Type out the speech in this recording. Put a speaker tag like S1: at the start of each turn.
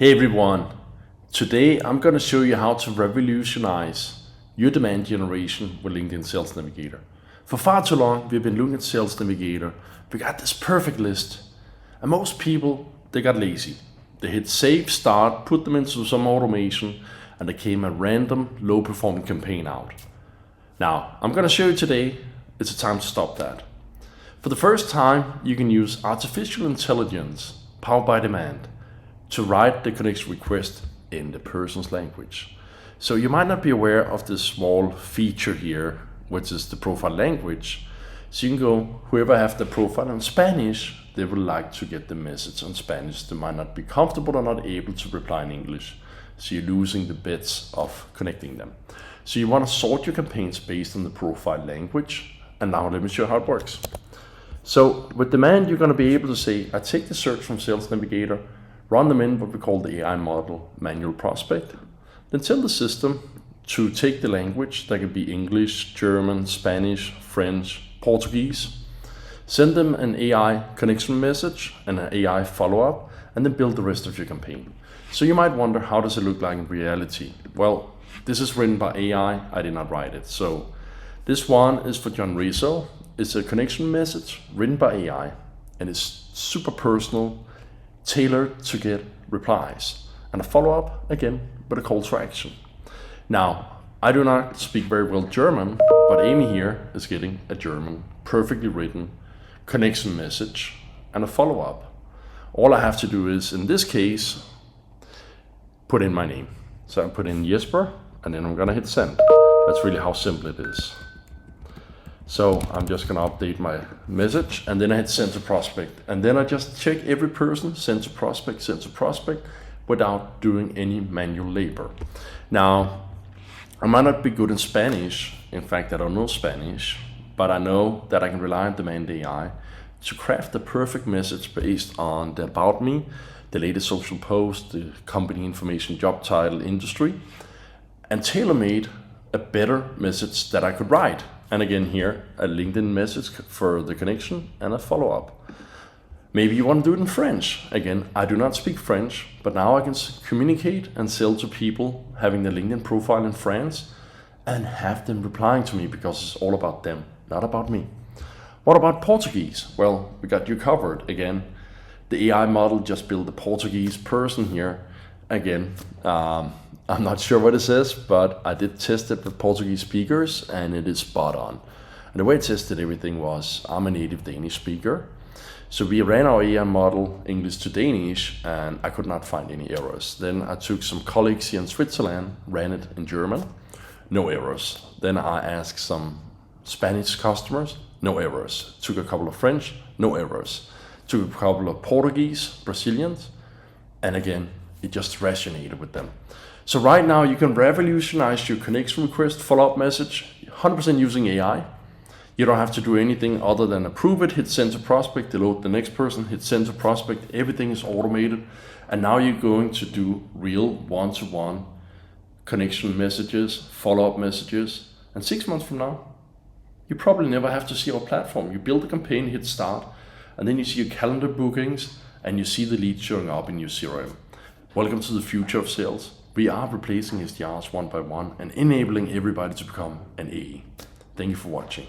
S1: Hey everyone, today I'm going to show you how to revolutionize your demand generation with LinkedIn Sales Navigator. For far too long we've been looking at Sales Navigator, we got this perfect list, and most people, they got lazy. They hit save, start, put them into some automation, and there came a random low performing campaign out. Now, I'm going to show you today, it's a time to stop that. For the first time, you can use artificial intelligence powered by demand to write the connection request in the person's language. So you might not be aware of this small feature here, which is the profile language. So you can go, whoever have the profile in Spanish, they would like to get the message in Spanish. They might not be comfortable or not able to reply in English. So you're losing the bits of connecting them. So you want to sort your campaigns based on the profile language. And now let me show you how it works. So with demand, you're going to be able to say, I take the search from Sales Navigator, run them in what we call the AI model manual prospect, then tell the system to take the language, that could be English, German, Spanish, French, Portuguese, send them an AI connection message and an AI follow-up, and then build the rest of your campaign. So you might wonder, how does it look like in reality? Well, this is written by AI, I did not write it. So this one is for John Rizzo. It's a connection message written by AI, and it's super personal, tailored to get replies, and a follow-up again with a call to action. Now, I do not speak very well German, but Amy here is getting a German, perfectly written connection message and a follow-up. All I have to do is, in this case, put in my name. So I put in Jesper, and then I'm gonna hit send. That's really how simple it is. So I'm just gonna update my message, and then I hit send to prospect. And then I just check every person, send to prospect, without doing any manual labor. Now, I might not be good in Spanish. In fact, I don't know Spanish, but I know that I can rely on Demand AI to craft the perfect message based on the about me, the latest social post, the company information, job title, industry, and tailor-made a better message that I could write. And again here, a LinkedIn message for the connection and a follow-up. Maybe you want to do it in French. Again, I do not speak French, but now I can communicate and sell to people having the LinkedIn profile in France and have them replying to me, because it's all about them, not about me. What about Portuguese? Well, we got you covered. Again, the AI model just built a Portuguese person here. Again, I'm not sure what it says, but I did test it with Portuguese speakers, and it is spot on. And the way I tested everything was, I'm a native Danish speaker. So we ran our AI model English to Danish, and I could not find any errors. Then I took some colleagues here in Switzerland, ran it in German, no errors. Then I asked some Spanish customers, no errors. Took a couple of French, no errors. Took a couple of Portuguese, Brazilians, and again, it just resonated with them. So right now you can revolutionize your connection request follow-up message 100% using AI. You don't have to do anything other than approve it, hit send to prospect, load the next person, hit send to prospect, everything is automated. And now you're going to do real one-to-one connection messages, follow-up messages. And 6 months from now, you probably never have to see our platform. You build a campaign, hit start, and then you see your calendar bookings, and you see the leads showing up in your CRM. Welcome to the future of sales. We are replacing SDRs one by one and enabling everybody to become an AE. Thank you for watching.